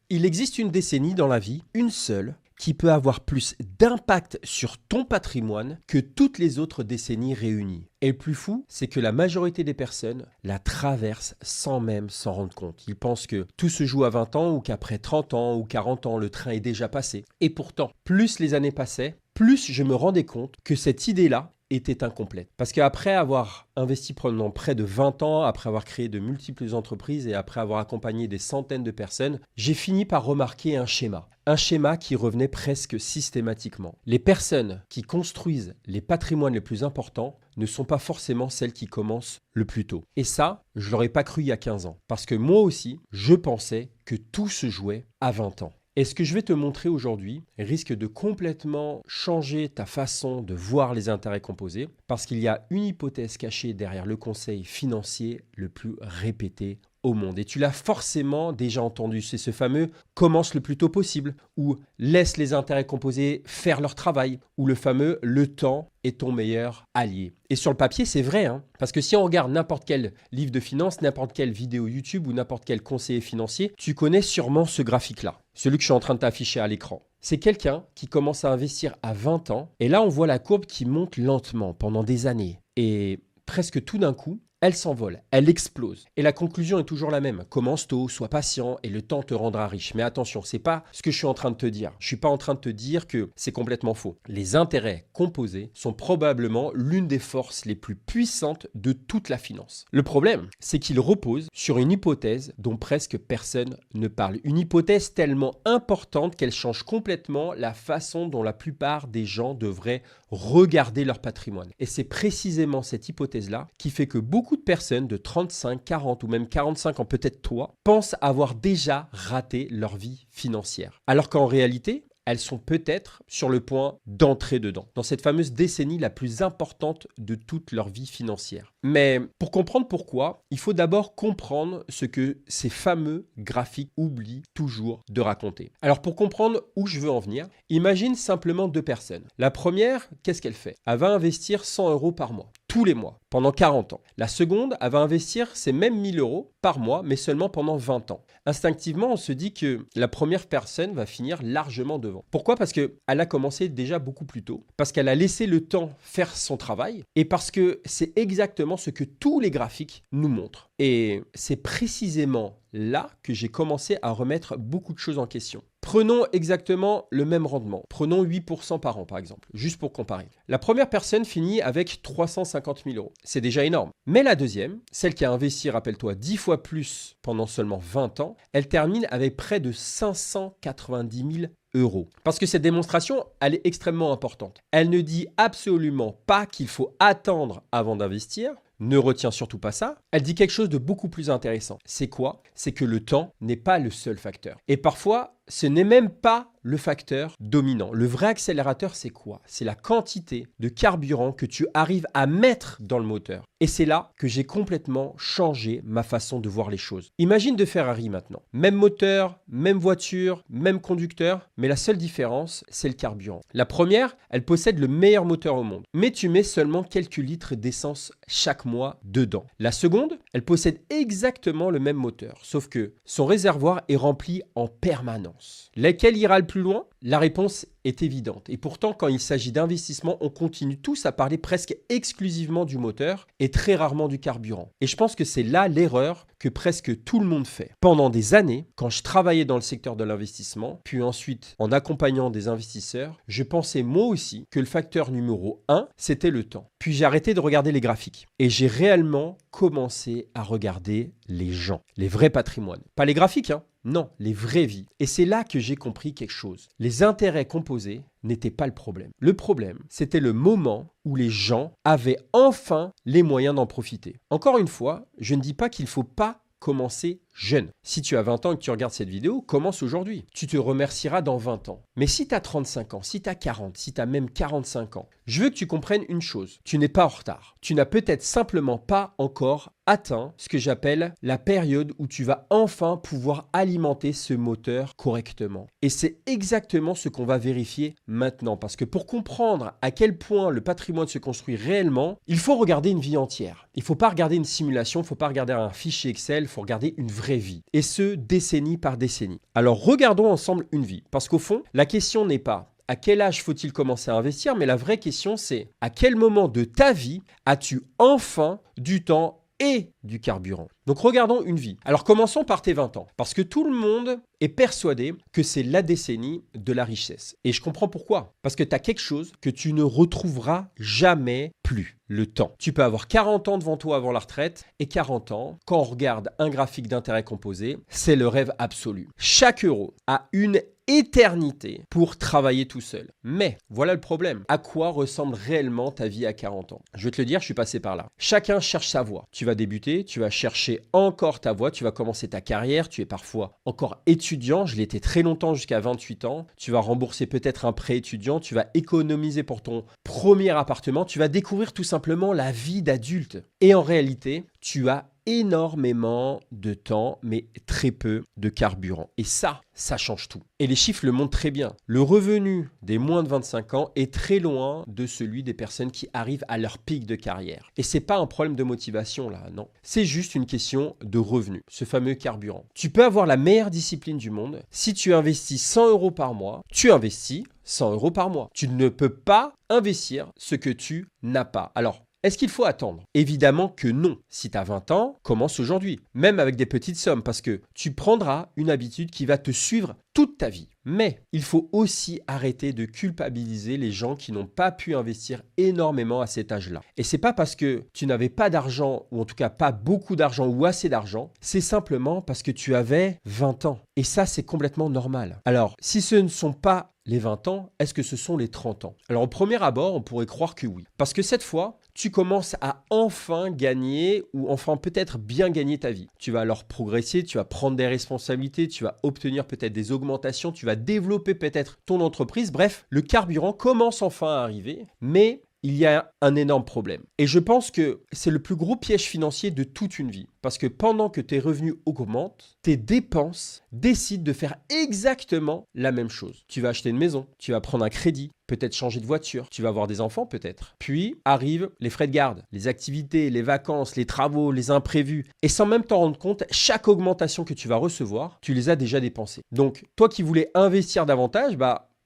Il existe une décennie dans la vie, une seule, qui peut avoir plus d'impact sur ton patrimoine que toutes les autres décennies réunies. Et le plus fou, c'est que la majorité des personnes la traversent sans même s'en rendre compte. Ils pensent que tout se joue à 20 ans ou qu'après 30 ans ou 40 ans, le train est déjà passé. Et pourtant, plus les années passaient, plus je me rendais compte que cette idée-là était incomplète. Parce qu'après avoir investi pendant près de 20 ans, après avoir créé de multiples entreprises et après avoir accompagné des centaines de personnes, j'ai fini par remarquer un schéma. Un schéma qui revenait presque systématiquement. Les personnes qui construisent les patrimoines les plus importants ne sont pas forcément celles qui commencent le plus tôt. Et ça, je ne l'aurais pas cru il y a 15 ans. Parce que moi aussi, je pensais que tout se jouait à 20 ans. Et ce que je vais te montrer aujourd'hui risque de complètement changer ta façon de voir les intérêts composés parce qu'il y a une hypothèse cachée derrière le conseil financier le plus répété au monde. Et tu l'as forcément déjà entendu, c'est ce fameux « commence le plus tôt possible » ou « laisse les intérêts composés faire leur travail » ou le fameux « le temps est ton meilleur allié ». Et sur le papier, c'est vrai, parce que si on regarde n'importe quel livre de finance, n'importe quelle vidéo YouTube ou n'importe quel conseiller financier, tu connais sûrement ce graphique-là, celui que je suis en train de t'afficher à l'écran. C'est quelqu'un qui commence à investir à 20 ans et là, on voit la courbe qui monte lentement pendant des années et presque tout d'un coup, elle s'envole, elle explose. Et la conclusion est toujours la même. Commence tôt, sois patient et le temps te rendra riche. Mais attention, c'est pas ce que je suis en train de te dire. Je suis pas en train de te dire que c'est complètement faux. Les intérêts composés sont probablement l'une des forces les plus puissantes de toute la finance. Le problème, c'est qu'ils reposent sur une hypothèse dont presque personne ne parle. Une hypothèse tellement importante qu'elle change complètement la façon dont la plupart des gens devraient regarder leur patrimoine. Et c'est précisément cette hypothèse-là qui fait que beaucoup de personnes de 35, 40 ou même 45 ans, peut-être toi, pensent avoir déjà raté leur vie financière. Alors qu'en réalité, elles sont peut-être sur le point d'entrer dedans, dans cette fameuse décennie la plus importante de toute leur vie financière. Mais pour comprendre pourquoi, il faut d'abord comprendre ce que ces fameux graphiques oublient toujours de raconter. Alors pour comprendre où je veux en venir, imagine simplement deux personnes. La première, qu'est-ce qu'elle fait? Elle va investir 100 € par mois, tous les mois, pendant 40 ans. La seconde, elle va investir ces mêmes 1000 € par mois, mais seulement pendant 20 ans. Instinctivement, on se dit que la première personne va finir largement devant. Pourquoi? Parce qu'elle a commencé déjà beaucoup plus tôt, parce qu'elle a laissé le temps faire son travail, et parce que c'est exactement ce que tous les graphiques nous montrent. Et c'est précisément là que j'ai commencé à remettre beaucoup de choses en question. Prenons exactement le même rendement. Prenons 8% par an, par exemple, juste pour comparer. La première personne finit avec 350 000 €. C'est déjà énorme. Mais la deuxième, celle qui a investi, rappelle-toi, 10 fois plus pendant seulement 20 ans, elle termine avec près de 590 000 €. Parce que cette démonstration, elle est extrêmement importante. Elle ne dit absolument pas qu'il faut attendre avant d'investir. Ne retiens surtout pas ça. Elle dit quelque chose de beaucoup plus intéressant. C'est quoi? C'est que le temps n'est pas le seul facteur. Et parfois, ce n'est même pas le facteur dominant. Le vrai accélérateur, c'est quoi? C'est la quantité de carburant que tu arrives à mettre dans le moteur. Et c'est là que j'ai complètement changé ma façon de voir les choses. Imagine de Ferrari maintenant. Même moteur, même voiture, même conducteur, mais la seule différence, c'est le carburant. La première, elle possède le meilleur moteur au monde, mais tu mets seulement quelques litres d'essence chaque mois dedans. La seconde, elle possède exactement le même moteur, sauf que son réservoir est rempli en permanence. Laquelle ira le plus loin? La réponse est évidente. Et pourtant, quand il s'agit d'investissement, on continue tous à parler presque exclusivement du moteur et très rarement du carburant. Et je pense que c'est là l'erreur que presque tout le monde fait. Pendant des années, quand je travaillais dans le secteur de l'investissement, puis ensuite en accompagnant des investisseurs, je pensais moi aussi que le facteur numéro 1, c'était le temps. Puis j'ai arrêté de regarder les graphiques et j'ai réellement commencé à regarder les gens, les vrais patrimoines. Pas les graphiques, non, les vraies vies. Et c'est là que j'ai compris quelque chose. Les intérêts composés n'étaient pas le problème. Le problème, c'était le moment où les gens avaient enfin les moyens d'en profiter. Encore une fois, je ne dis pas qu'il ne faut pas commencer jeune. Si tu as 20 ans et que tu regardes cette vidéo, commence aujourd'hui. Tu te remercieras dans 20 ans. Mais si tu as 35 ans, si tu as 40, si tu as même 45 ans, je veux que tu comprennes une chose. Tu n'es pas en retard. Tu n'as peut-être simplement pas encore atteint ce que j'appelle la période où tu vas enfin pouvoir alimenter ce moteur correctement. Et c'est exactement ce qu'on va vérifier maintenant. Parce que pour comprendre à quel point le patrimoine se construit réellement, il faut regarder une vie entière. Il ne faut pas regarder une simulation, il ne faut pas regarder un fichier Excel, il faut regarder une vraie vraie vie, et ce, décennie par décennie. Alors regardons ensemble une vie, parce qu'au fond, la question n'est pas à quel âge faut-il commencer à investir, mais la vraie question c'est à quel moment de ta vie as-tu enfin du temps et du carburant. Donc regardons une vie. Alors commençons par tes 20 ans, parce que tout le monde est persuadé que c'est la décennie de la richesse. Et je comprends pourquoi. Parce que tu as quelque chose que tu ne retrouveras jamais plus, le temps. Tu peux avoir 40 ans devant toi avant la retraite, et 40 ans, quand on regarde un graphique d'intérêt composé, c'est le rêve absolu. Chaque euro a une éternité pour travailler tout seul. Mais voilà le problème. À quoi ressemble réellement ta vie à 40 ans? Je vais te le dire, je suis passé par là. Chacun cherche sa voie. Tu vas débuter, tu vas chercher encore ta voie, tu vas commencer ta carrière, tu es parfois encore étudiant, je l'étais très longtemps jusqu'à 28 ans, tu vas rembourser peut-être un prêt étudiant, tu vas économiser pour ton premier appartement, tu vas découvrir tout simplement la vie d'adulte. Et en réalité, tu as énormément de temps, mais très peu de carburant. Et ça change tout. Et les chiffres le montrent très bien. Le revenu des moins de 25 ans est très loin de celui des personnes qui arrivent à leur pic de carrière. Et c'est pas un problème de motivation là, non. C'est juste une question de revenu, ce fameux carburant. Tu peux avoir la meilleure discipline du monde. Si tu investis 100 euros par mois, tu investis 100 euros par mois. Tu ne peux pas investir ce que tu n'as pas. Alors, est-ce qu'il faut attendre? Évidemment que non. Si tu as 20 ans, commence aujourd'hui, même avec des petites sommes, parce que tu prendras une habitude qui va te suivre toute ta vie. Mais il faut aussi arrêter de culpabiliser les gens qui n'ont pas pu investir énormément à cet âge-là. Et c'est pas parce que tu n'avais pas d'argent, ou en tout cas pas beaucoup d'argent ou assez d'argent, c'est simplement parce que tu avais 20 ans. Et ça, c'est complètement normal. Alors, si ce ne sont pas les 20 ans, est-ce que ce sont les 30 ans? Alors au premier abord, on pourrait croire que oui. Parce que cette fois, tu commences à enfin gagner ou enfin peut-être bien gagner ta vie. Tu vas alors progresser, tu vas prendre des responsabilités, tu vas obtenir peut-être des augmentations, tu vas développer peut-être ton entreprise. Bref, le carburant commence enfin à arriver, mais il y a un énorme problème. Et je pense que c'est le plus gros piège financier de toute une vie. Parce que pendant que tes revenus augmentent, tes dépenses décident de faire exactement la même chose. Tu vas acheter une maison, tu vas prendre un crédit, peut-être changer de voiture, tu vas avoir des enfants peut-être. Puis arrivent les frais de garde, les activités, les vacances, les travaux, les imprévus. Et sans même t'en rendre compte, chaque augmentation que tu vas recevoir, tu les as déjà dépensées. Donc toi qui voulais investir davantage,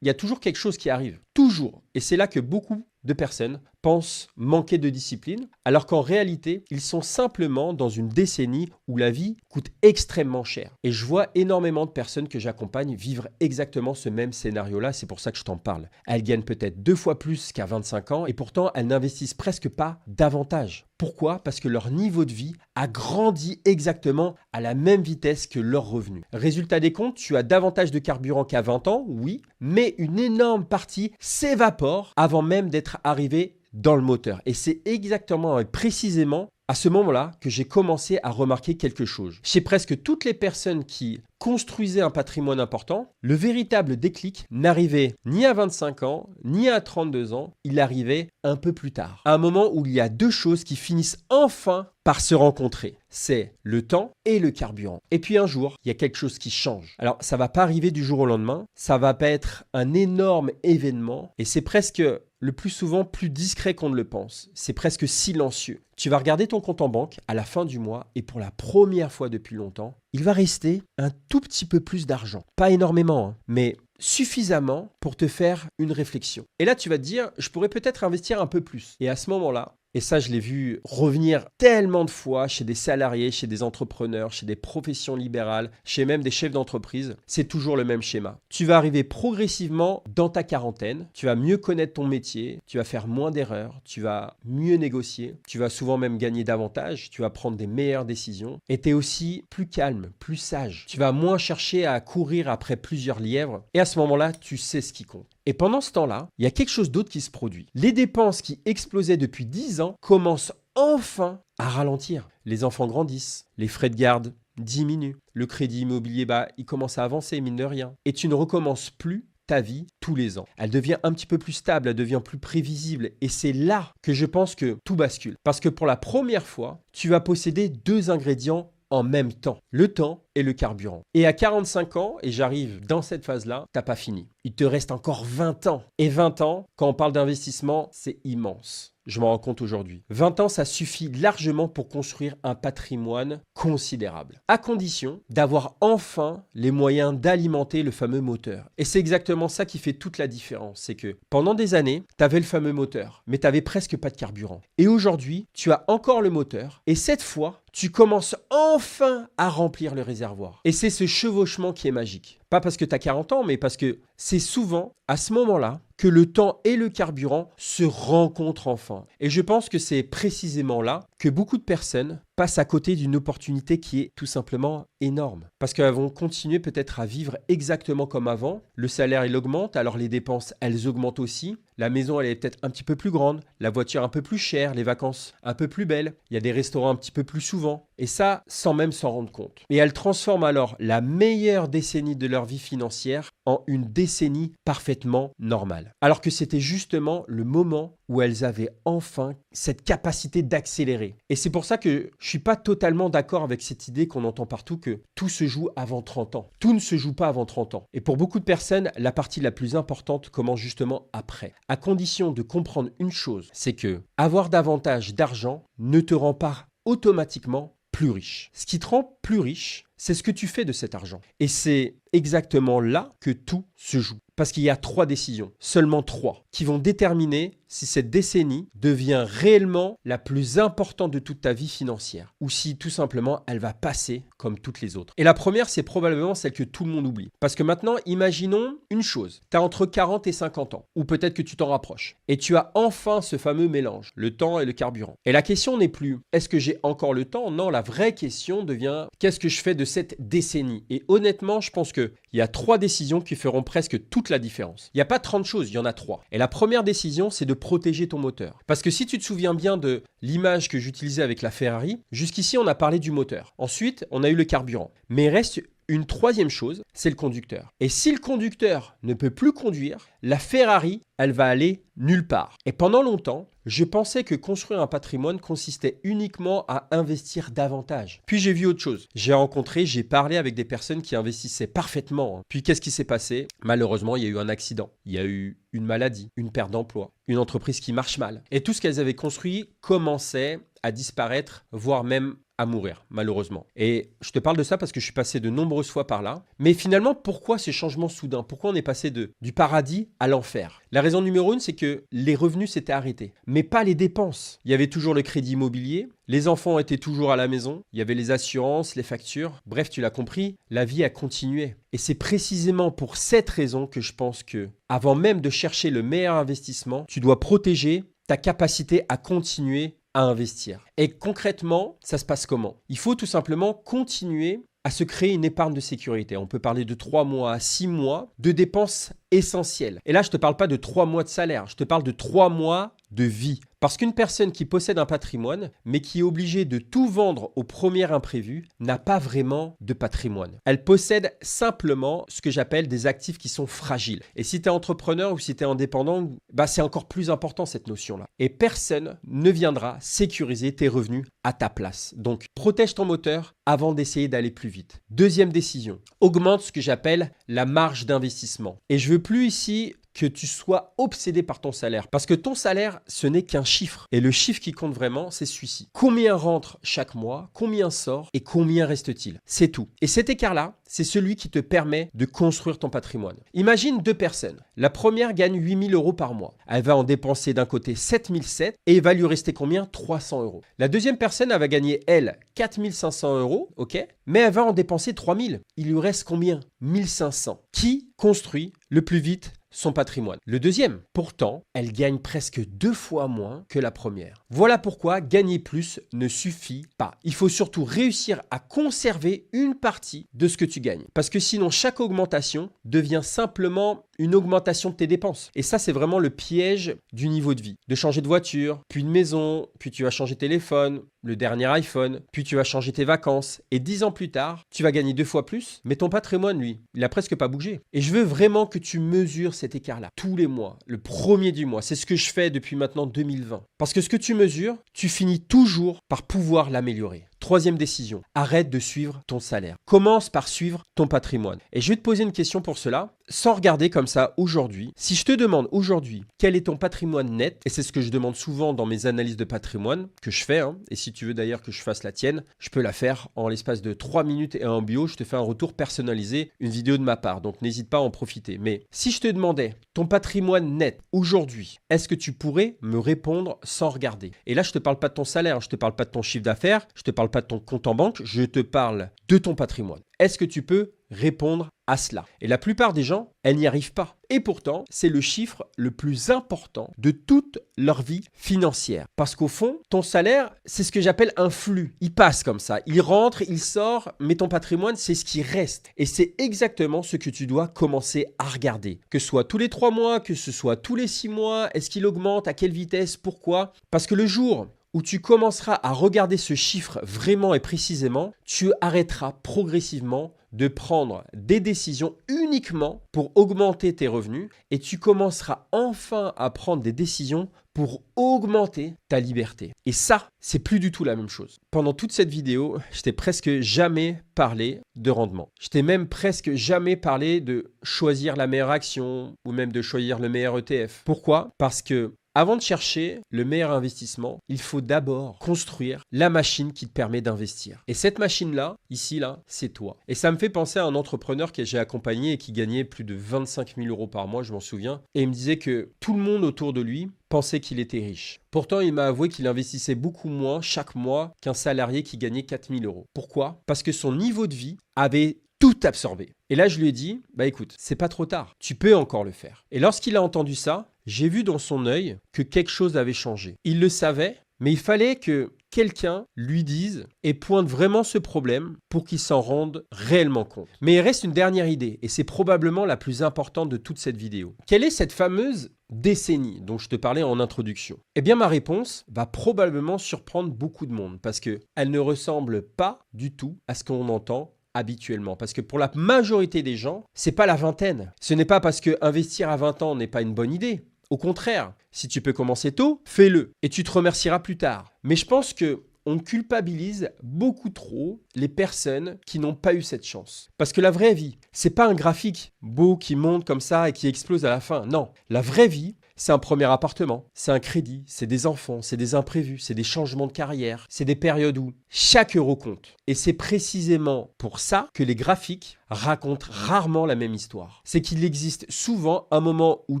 il y a toujours quelque chose qui arrive. Toujours. Et c'est là que beaucoup de personnes pensent manquer de discipline, alors qu'en réalité, ils sont simplement dans une décennie où la vie coûte extrêmement cher. Et je vois énormément de personnes que j'accompagne vivre exactement ce même scénario-là, c'est pour ça que je t'en parle. Elles gagnent peut-être 2 fois plus qu'à 25 ans et pourtant elles n'investissent presque pas davantage. Pourquoi? Parce que leur niveau de vie a grandi exactement à la même vitesse que leurs revenus. Résultat des comptes, tu as davantage de carburant qu'à 20 ans, oui, mais une énorme partie s'évapore avant même d'être arrivé dans le moteur. Et c'est exactement et précisément à ce moment-là que j'ai commencé à remarquer quelque chose. Chez presque toutes les personnes qui construisaient un patrimoine important, le véritable déclic n'arrivait ni à 25 ans, ni à 32 ans, il arrivait un peu plus tard. À un moment où il y a deux choses qui finissent enfin par se rencontrer. C'est le temps et le carburant. Et puis un jour, il y a quelque chose qui change. Alors, ça ne va pas arriver du jour au lendemain, ça va pas être un énorme événement et c'est presque le plus souvent plus discret qu'on ne le pense. C'est presque silencieux. Tu vas regarder ton compte en banque à la fin du mois et pour la première fois depuis longtemps, il va rester un tout petit peu plus d'argent. Pas énormément, mais suffisamment pour te faire une réflexion. Et là, tu vas te dire, je pourrais peut-être investir un peu plus. Et à ce moment-là, et ça, je l'ai vu revenir tellement de fois chez des salariés, chez des entrepreneurs, chez des professions libérales, chez même des chefs d'entreprise, c'est toujours le même schéma. Tu vas arriver progressivement dans ta quarantaine, tu vas mieux connaître ton métier, tu vas faire moins d'erreurs, tu vas mieux négocier, tu vas souvent même gagner davantage, tu vas prendre des meilleures décisions et tu es aussi plus calme, plus sage. Tu vas moins chercher à courir après plusieurs lièvres et à ce moment-là, tu sais ce qui compte. Et pendant ce temps-là, il y a quelque chose d'autre qui se produit. Les dépenses qui explosaient depuis 10 ans commencent enfin à ralentir. Les enfants grandissent, les frais de garde diminuent, le crédit immobilier, il commence à avancer, mine de rien. Et tu ne recommences plus ta vie tous les ans. Elle devient un petit peu plus stable, elle devient plus prévisible. Et c'est là que je pense que tout bascule. Parce que pour la première fois, tu vas posséder deux ingrédients en même temps, le temps et le carburant. Et à 45 ans, et j'arrive dans cette phase-là, t'as pas fini. Il te reste encore 20 ans. Et 20 ans, quand on parle d'investissement, c'est immense. Je m'en rends compte aujourd'hui. 20 ans, ça suffit largement pour construire un patrimoine considérable, à condition d'avoir enfin les moyens d'alimenter le fameux moteur. Et c'est exactement ça qui fait toute la différence. C'est que pendant des années, tu avais le fameux moteur, mais tu n'avais presque pas de carburant. Et aujourd'hui, tu as encore le moteur. Et cette fois, tu commences enfin à remplir le réservoir. Et c'est ce chevauchement qui est magique. Pas parce que tu as 40 ans, mais parce que c'est souvent à ce moment-là que le temps et le carburant se rencontrent enfin. Et je pense que c'est précisément là que beaucoup de personnes passent à côté d'une opportunité qui est tout simplement énorme. Parce qu'elles vont continuer peut-être à vivre exactement comme avant. Le salaire, il augmente, alors les dépenses, elles augmentent aussi. La maison, elle est peut-être un petit peu plus grande, la voiture un peu plus chère, les vacances un peu plus belles, il y a des restaurants un petit peu plus souvent. Et ça, sans même s'en rendre compte. Et elles transforment alors la meilleure décennie de leur vie financière en une décennie parfaitement normale. Alors que c'était justement le moment où elles avaient enfin cette capacité d'accélérer. Et c'est pour ça que je ne suis pas totalement d'accord avec cette idée qu'on entend partout que tout se joue avant 30 ans. Tout ne se joue pas avant 30 ans. Et pour beaucoup de personnes, la partie la plus importante commence justement après. À condition de comprendre une chose, c'est que avoir davantage d'argent ne te rend pas automatiquement plus riche. Ce qui te rend plus riche, c'est ce que tu fais de cet argent. Et c'est exactement là que tout se joue. Parce qu'il y a 3 décisions, seulement 3, qui vont déterminer si cette décennie devient réellement la plus importante de toute ta vie financière ou si tout simplement elle va passer comme toutes les autres. Et la première, c'est probablement celle que tout le monde oublie. Parce que maintenant, imaginons une chose. Tu as entre 40 et 50 ans, ou peut-être que tu t'en rapproches. Et tu as enfin ce fameux mélange, le temps et le carburant. Et la question n'est plus, est-ce que j'ai encore le temps? Non, la vraie question devient, qu'est-ce que je fais de cette décennie? Et honnêtement, je pense qu'il y a 3 décisions qui feront presque toute la différence. Il n'y a pas 30 choses, il y en a 3. Et la première décision, c'est de protéger ton moteur. Parce que si tu te souviens bien de l'image que j'utilisais avec la Ferrari, jusqu'ici, on a parlé du moteur. Ensuite, on a eu le carburant. Mais il reste une 3e chose, c'est le conducteur. Et si le conducteur ne peut plus conduire, la Ferrari, elle va aller nulle part. Et pendant longtemps, je pensais que construire un patrimoine consistait uniquement à investir davantage. Puis j'ai vu autre chose. J'ai parlé avec des personnes qui investissaient parfaitement. Puis qu'est-ce qui s'est passé? Malheureusement, il y a eu un accident. Il y a eu une maladie, une perte d'emploi, une entreprise qui marche mal. Et tout ce qu'elles avaient construit commençait à disparaître, voire même à mourir, malheureusement. Et je te parle de ça parce que je suis passé de nombreuses fois par là. Mais finalement, pourquoi ces changements soudains? Pourquoi on est passé du paradis à l'enfer? La raison numéro 1, c'est que les revenus s'étaient arrêtés, mais pas les dépenses. Il y avait toujours le crédit immobilier, les enfants étaient toujours à la maison, il y avait les assurances, les factures. Bref, tu l'as compris, la vie a continué. Et c'est précisément pour cette raison que je pense que, avant même de chercher le meilleur investissement, tu dois protéger ta capacité à continuer à investir. Et concrètement, ça se passe comment? Il faut tout simplement continuer à se créer une épargne de sécurité. On peut parler de 3 mois à 6 mois de dépenses essentielles. Et là, je ne te parle pas de 3 mois de salaire, je te parle de 3 mois de vie. Parce qu'une personne qui possède un patrimoine, mais qui est obligée de tout vendre au premier imprévu, n'a pas vraiment de patrimoine. Elle possède simplement ce que j'appelle des actifs qui sont fragiles. Et si tu es entrepreneur ou si tu es indépendant, c'est encore plus important cette notion-là. Et personne ne viendra sécuriser tes revenus à ta place. Donc, protège ton moteur avant d'essayer d'aller plus vite. 2e décision, augmente ce que j'appelle la marge d'investissement. Et je veux plus ici que tu sois obsédé par ton salaire. Parce que ton salaire, ce n'est qu'un chiffre. Et le chiffre qui compte vraiment, c'est celui-ci. Combien rentre chaque mois, combien sort et combien reste-t-il? C'est tout. Et cet écart-là, c'est celui qui te permet de construire ton patrimoine. Imagine 2 personnes. La première gagne 8 000 € par mois. Elle va en dépenser d'un côté 7 700 et il va lui rester combien? 300 €. La deuxième personne, elle va gagner, elle, 4 500 €, ok? Mais elle va en dépenser 3 000. Il lui reste combien? 1 500. Qui construit le plus vite son patrimoine? Le deuxième. Pourtant, elle gagne presque 2 fois moins que la première. Voilà pourquoi gagner plus ne suffit pas. Il faut surtout réussir à conserver une partie de ce que tu gagnes. Parce que sinon, chaque augmentation devient simplement une augmentation de tes dépenses. Et ça, c'est vraiment le piège du niveau de vie. De changer de voiture, puis de maison, puis tu vas changer de téléphone, le dernier iPhone, puis tu vas changer tes vacances. Et 10 ans plus tard, tu vas gagner 2 fois plus, mais ton patrimoine, lui, il a presque pas bougé. Et je veux vraiment que tu mesures cet écart-là tous les mois, le premier du mois. C'est ce que je fais depuis maintenant 2020. Parce que ce que tu mesures, tu finis toujours par pouvoir l'améliorer. Troisième décision, arrête de suivre ton salaire. Commence par suivre ton patrimoine. Et je vais te poser une question pour cela, sans regarder comme ça aujourd'hui. Si je te demande aujourd'hui quel est ton patrimoine net, et c'est ce que je demande souvent dans mes analyses de patrimoine que je fais, et si tu veux d'ailleurs que je fasse la tienne, je peux la faire en l'espace de 3 minutes et en bio, je te fais un retour personnalisé, une vidéo de ma part, donc n'hésite pas à en profiter. Mais si je te demandais ton patrimoine net aujourd'hui, est-ce que tu pourrais me répondre sans regarder? Et là, je ne te parle pas de ton salaire, je ne te parle pas de ton chiffre d'affaires, je ne te parle pas de ton compte en banque, je te parle de ton patrimoine. Est-ce que tu peux répondre à cela? Et la plupart des gens, elles n'y arrivent pas. Et pourtant, c'est le chiffre le plus important de toute leur vie financière. Parce qu'au fond, ton salaire, c'est ce que j'appelle un flux. Il passe comme ça, il rentre, il sort, mais ton patrimoine, c'est ce qui reste. Et c'est exactement ce que tu dois commencer à regarder. Que ce soit tous les 3 mois, que ce soit tous les 6 mois, est-ce qu'il augmente, à quelle vitesse, pourquoi? Parce que le jour où tu commenceras à regarder ce chiffre vraiment et précisément, tu arrêteras progressivement de prendre des décisions uniquement pour augmenter tes revenus et tu commenceras enfin à prendre des décisions pour augmenter ta liberté. Et ça, c'est plus du tout la même chose. Pendant toute cette vidéo, je t'ai presque jamais parlé de rendement. Je t'ai même presque jamais parlé de choisir la meilleure action ou même de choisir le meilleur ETF. Pourquoi? Parce que avant de chercher le meilleur investissement, il faut d'abord construire la machine qui te permet d'investir. Et cette machine-là, ici, là, c'est toi. Et ça me fait penser à un entrepreneur que j'ai accompagné et qui gagnait plus de 25 000 euros par mois, je m'en souviens. Et il me disait que tout le monde autour de lui pensait qu'il était riche. Pourtant, il m'a avoué qu'il investissait beaucoup moins chaque mois qu'un salarié qui gagnait 4 000 euros. Pourquoi? Parce que son niveau de vie avait tout absorbé. Et là, je lui ai dit, écoute, c'est pas trop tard, tu peux encore le faire. Et lorsqu'il a entendu ça, j'ai vu dans son œil que quelque chose avait changé. Il le savait, mais il fallait que quelqu'un lui dise et pointe vraiment ce problème pour qu'il s'en rende réellement compte. Mais il reste une dernière idée, et c'est probablement la plus importante de toute cette vidéo. Quelle est cette fameuse décennie dont je te parlais en introduction? Eh bien, ma réponse va probablement surprendre beaucoup de monde parce qu'elle ne ressemble pas du tout à ce qu'on entend habituellement. Parce que pour la majorité des gens, c'est pas la vingtaine. Ce n'est pas parce que investir à 20 ans n'est pas une bonne idée. Au contraire, si tu peux commencer tôt, fais-le et tu te remercieras plus tard. Mais je pense que on culpabilise beaucoup trop les personnes qui n'ont pas eu cette chance. Parce que la vraie vie, c'est pas un graphique beau qui monte comme ça et qui explose à la fin. Non, la vraie vie, c'est un premier appartement, c'est un crédit, c'est des enfants, c'est des imprévus, c'est des changements de carrière, c'est des périodes où chaque euro compte. Et c'est précisément pour ça que les graphiques racontent rarement la même histoire. C'est qu'il existe souvent un moment où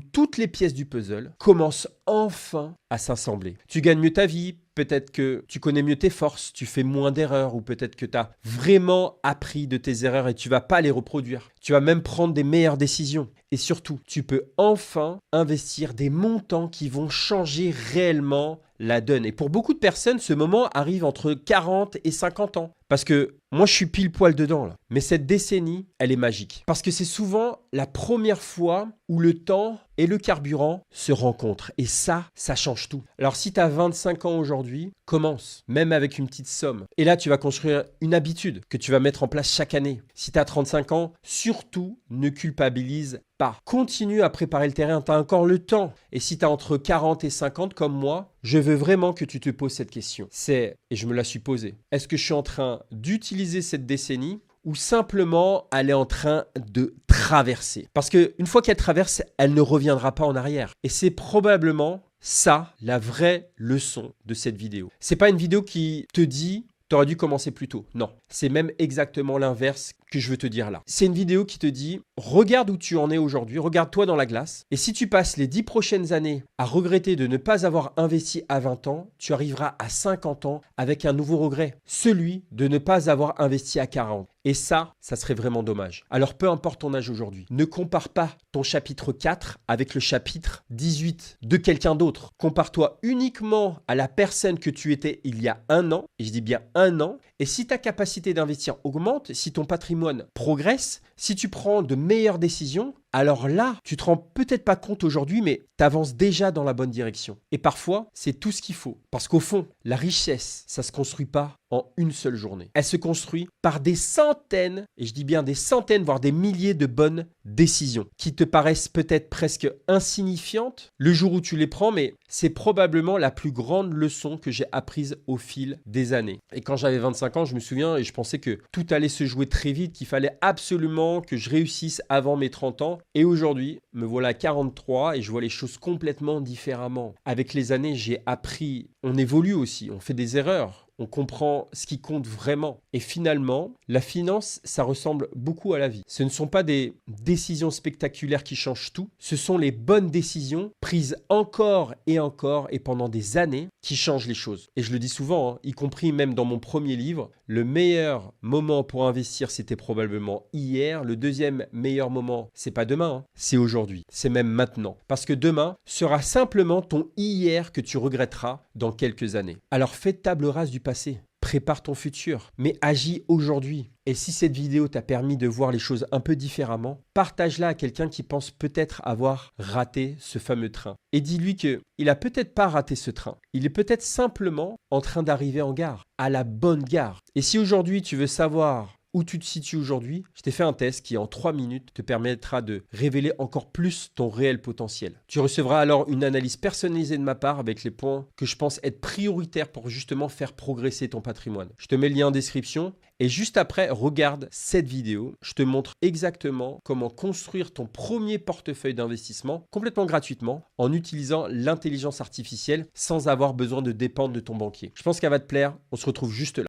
toutes les pièces du puzzle commencent enfin à s'assembler. Tu gagnes mieux ta vie, peut-être que tu connais mieux tes forces, tu fais moins d'erreurs ou peut-être que tu as vraiment appris de tes erreurs et tu vas pas les reproduire. Tu vas même prendre des meilleures décisions. Et surtout, tu peux enfin investir des montants qui vont changer réellement la donne. Et pour beaucoup de personnes, ce moment arrive entre 40 et 50 ans. Parce que moi, je suis pile poil dedans là. Mais cette décennie, elle est magique. Parce que c'est souvent la première fois où le temps et le carburant se rencontrent. Et ça change tout. Alors si tu as 25 ans aujourd'hui, commence, même avec une petite somme. Et là, tu vas construire une habitude que tu vas mettre en place chaque année. Si tu as 35 ans, surtout, ne culpabilise pas. Continue à préparer le terrain, tu as encore le temps. Et si tu as entre 40 et 50 comme moi, je veux vraiment que tu te poses cette question. Et je me la suis posée, est-ce que je suis en train d'utiliser cette décennie ou simplement elle est en train de traverser? Parce qu'une fois qu'elle traverse, elle ne reviendra pas en arrière. Et c'est probablement ça la vraie leçon de cette vidéo. C'est pas une vidéo qui te dit t'aurais dû commencer plus tôt. Non, c'est même exactement l'inverse que je veux te dire là. C'est une vidéo qui te dit, regarde où tu en es aujourd'hui, regarde-toi dans la glace. Et si tu passes les 10 prochaines années à regretter de ne pas avoir investi à 20 ans, tu arriveras à 50 ans avec un nouveau regret. Celui de ne pas avoir investi à 40. Et ça serait vraiment dommage. Alors peu importe ton âge aujourd'hui, ne compare pas ton chapitre 4 avec le chapitre 18 de quelqu'un d'autre. Compare-toi uniquement à la personne que tu étais il y a un an, et je dis bien un an, et si ta capacité d'investir augmente, si ton patrimoine progresse, si tu prends de meilleures décisions, alors là, tu te rends peut-être pas compte aujourd'hui, mais tu avances déjà dans la bonne direction. Et parfois, c'est tout ce qu'il faut. Parce qu'au fond, la richesse, ça se construit pas en une seule journée. Elle se construit par des centaines, et je dis bien des centaines, voire des milliers de bonnes décisions qui te paraissent peut-être presque insignifiantes le jour où tu les prends, mais c'est probablement la plus grande leçon que j'ai apprise au fil des années. Et quand j'avais 25 ans, je me souviens et je pensais que tout allait se jouer très vite, qu'il fallait absolument que je réussisse avant mes 30 ans. Et aujourd'hui, me voilà à 43 et je vois les choses complètement différemment. Avec les années, j'ai appris, on évolue aussi, on fait des erreurs. On comprend ce qui compte vraiment. Et finalement, la finance, ça ressemble beaucoup à la vie. Ce ne sont pas des décisions spectaculaires qui changent tout. Ce sont les bonnes décisions prises encore et pendant des années qui changent les choses. Et je le dis souvent, y compris même dans mon premier livre, le meilleur moment pour investir, c'était probablement hier. Le deuxième meilleur moment, c'est pas demain, c'est aujourd'hui. C'est même maintenant. Parce que demain sera simplement ton hier que tu regretteras dans quelques années. Alors fais table rase du passé. Prépare ton futur, mais agis aujourd'hui. Et si cette vidéo t'a permis de voir les choses un peu différemment, partage-la à quelqu'un qui pense peut-être avoir raté ce fameux train. Et dis-lui qu'il n'a peut-être pas raté ce train. Il est peut-être simplement en train d'arriver en gare, à la bonne gare. Et si aujourd'hui tu veux savoir où tu te situes aujourd'hui, je t'ai fait un test qui en 3 minutes te permettra de révéler encore plus ton réel potentiel. Tu recevras alors une analyse personnalisée de ma part avec les points que je pense être prioritaires pour justement faire progresser ton patrimoine. Je te mets le lien en description et juste après, regarde cette vidéo. Je te montre exactement comment construire ton premier portefeuille d'investissement complètement gratuitement en utilisant l'intelligence artificielle sans avoir besoin de dépendre de ton banquier. Je pense qu'elle va te plaire. On se retrouve juste là.